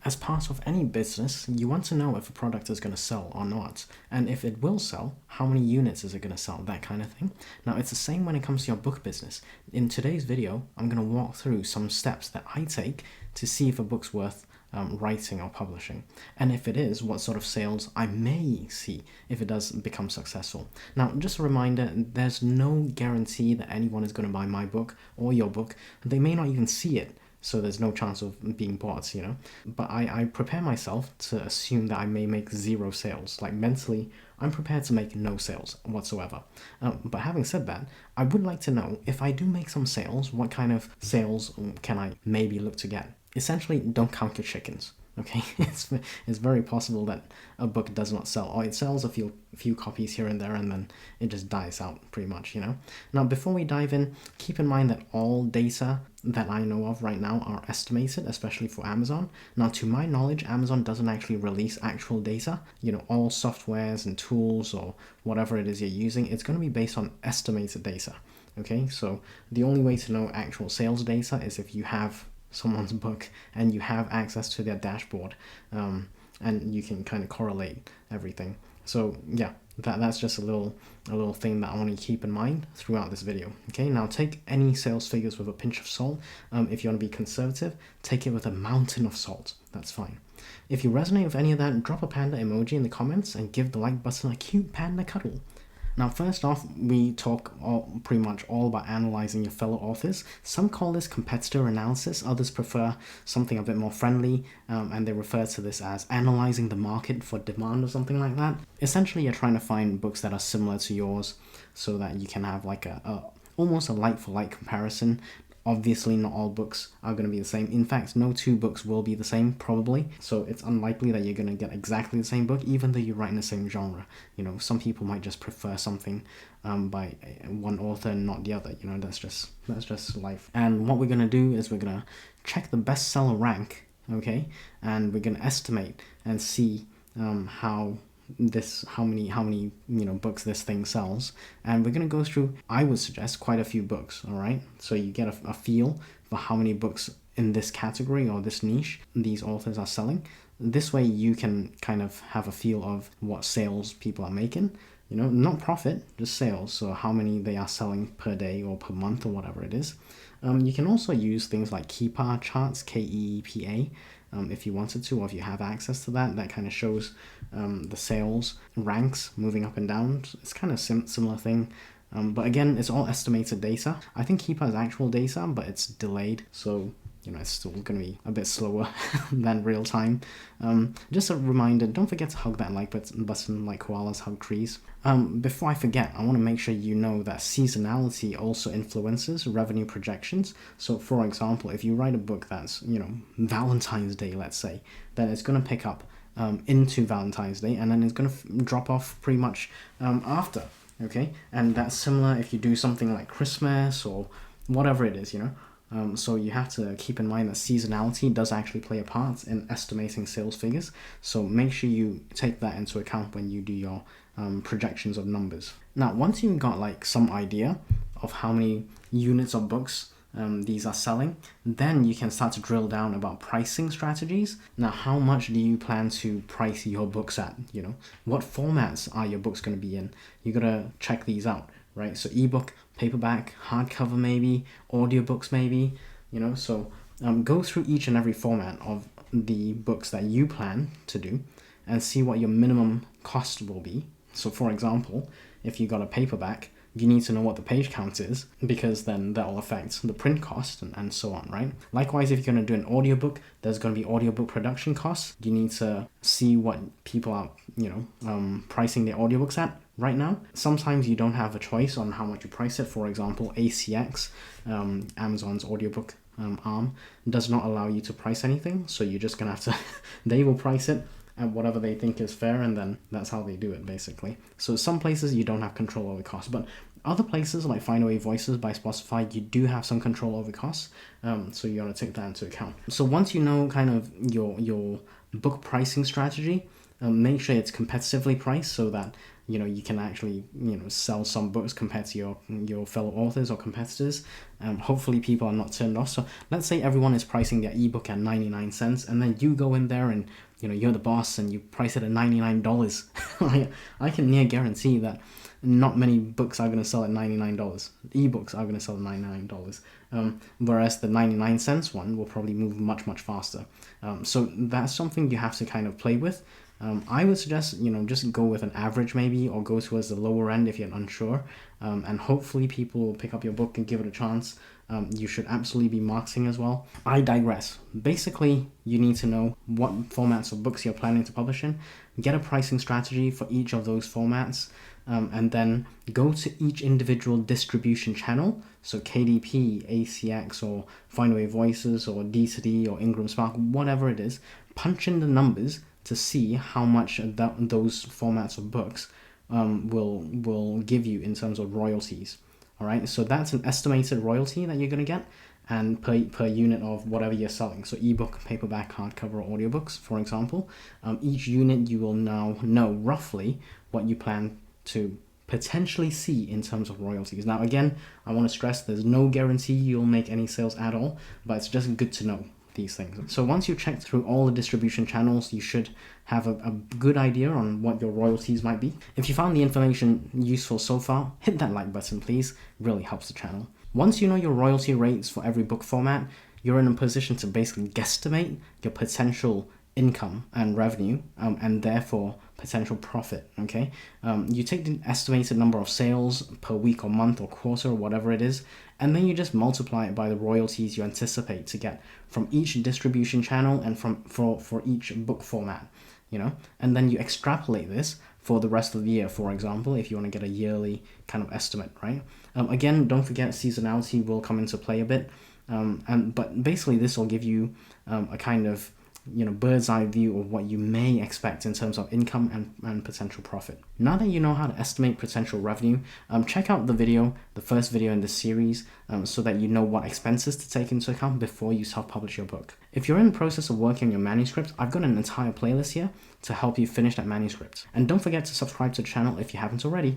As part of any business, you want to know if a product is going to sell or not. And if it will sell, how many units is it going to sell, that kind of thing. Now, it's the same when it comes to your book business. In today's video, I'm going to walk through some steps that I take to see if a book's worth writing or publishing. And if it is, what sort of sales I may see if it does become successful. Now, just a reminder, there's no guarantee that anyone is going to buy my book or your book. They may not even see it, so there's no chance of being bought, But I prepare myself to assume that I may make 0 sales. Like mentally, I'm prepared to make no sales whatsoever. But having said that, I would like to know if I do make some sales, what kind of sales can I maybe look to get? Essentially, don't count your chickens. Okay, it's very possible that a book does not sell, or it sells a few copies here and there, and then it just dies out pretty much, Now, before we dive in, keep in mind that all data that I know of right now are estimated, especially for Amazon. Now, to my knowledge, Amazon doesn't actually release actual data. All softwares and tools or whatever it is you're using, it's going to be based on estimated data. Okay, so the only way to know actual sales data is if you have someone's book and you have access to their dashboard, and you can kind of correlate everything. So yeah, that's just a little thing that I want to keep in mind throughout this video. Okay, now take any sales figures with a pinch of salt. If you want to be conservative, take it with a mountain of salt. That's fine. If you resonate with any of that, drop a panda emoji in the comments and give the like button a cute panda cuddle. Now, first off, we talk pretty much all about analyzing your fellow authors. Some call this competitor analysis, others prefer something a bit more friendly, and they refer to this as analyzing the market for demand or something like that. Essentially, you're trying to find books that are similar to yours so that you can have like almost a like-for-like comparison. Obviously, not all books are going to be the same. In fact, no 2 books will be the same, probably. So it's unlikely that you're going to get exactly the same book, even though you write in the same genre. Some people might just prefer something by one author and not the other. That's just life. And what we're going to do is we're going to check the bestseller rank, okay? And we're going to estimate and see how many books this thing sells, and we're going to go through, I would suggest, quite a few books. All right, so you get a feel for how many books in this category or this niche these authors are selling. This way you can kind of have a feel of what sales people are making, not profit, just sales, so how many they are selling per day or per month or whatever it is. You can also use things like Keepa charts, KEEPA, if you wanted to, or if you have access to that kind of shows the sales ranks moving up and down. It's kind of similar thing, but again, it's all estimated data. I think Keepa is actual data, but it's delayed, so it's still going to be a bit slower than real time. Just a reminder, don't forget to hug that like button like koalas hug trees. Before I forget, I want to make sure you know that seasonality also influences revenue projections. So for example, if you write a book that's, Valentine's Day, let's say, then it's going to pick up into Valentine's Day, and then it's going to drop off pretty much after, okay? And that's similar if you do something like Christmas or whatever it is, So you have to keep in mind that seasonality does actually play a part in estimating sales figures. So make sure you take that into account when you do your projections of numbers. Now, once you've got like some idea of how many units of books these are selling, then you can start to drill down about pricing strategies. Now, how much do you plan to price your books at? What formats are your books going to be in? You gotta check these out, right? So ebook, paperback, hardcover, maybe audiobooks, maybe, so go through each and every format of the books that you plan to do and see what your minimum cost will be. So for example, if you got a paperback, you need to know what the page count is, because then that will affect the print cost and so on, right? Likewise, if you're going to do an audiobook, there's going to be audiobook production costs. You need to see what people are, pricing their audiobooks at right now. Sometimes you don't have a choice on how much you price it. For example, ACX, Amazon's audiobook arm, does not allow you to price anything. So you're just going to have to, they will price it at whatever they think is fair, and then that's how they do it, basically. So some places you don't have control over costs, but other places like Findaway Voices by Spotify, you do have some control over costs, so you got to take that into account. So once you know kind of your book pricing strategy, Make sure it's competitively priced so that you can actually sell some books compared to your fellow authors or competitors. Hopefully people are not turned off. So let's say everyone is pricing their ebook at 99 cents, and then you go in there and you're the boss and you price it at $99. I can near guarantee that not many books are going to sell at $99. Ebooks are going to sell at $99. Whereas the 99 cents one will probably move much faster. So that's something you have to kind of play with. I would suggest just go with an average maybe, or go towards the lower end if you're unsure, and hopefully people will pick up your book and give it a chance. You should absolutely be marketing as well. I digress. Basically, you need to know what formats of books you're planning to publish in, get a pricing strategy for each of those formats, and then go to each individual distribution channel, so KDP, ACX, or Findaway Voices, or D2D, or Ingram Spark, whatever it is. Punch in the numbers to see how much those formats of books will give you in terms of royalties. All right, so that's an estimated royalty that you're going to get, and per unit of whatever you're selling. So ebook, paperback, hardcover, or audiobooks, for example. Each unit you will now know roughly what you plan to potentially see in terms of royalties. Now again, I want to stress there's no guarantee you'll make any sales at all, but it's just good to know these things. So once you check through all the distribution channels, you should have a good idea on what your royalties might be. If you found the information useful so far, hit that like button please, it really helps the channel. Once you know your royalty rates for every book format, you're in a position to basically guesstimate your potential income and revenue, and therefore potential profit. Okay, you take the estimated number of sales per week or month or quarter or whatever it is, and then you just multiply it by the royalties you anticipate to get from each distribution channel and for each book format, and then you extrapolate this for the rest of the year, for example, if you want to get a yearly kind of estimate, right? Again, don't forget seasonality will come into play a bit, but basically this will give you a kind of bird's eye view of what you may expect in terms of income and potential profit. Now that you know how to estimate potential revenue, check out the first video in this series, so that you know what expenses to take into account before you self-publish your book. If you're in the process of working on your manuscript, I've got an entire playlist here to help you finish that manuscript. And don't forget to subscribe to the channel if you haven't already.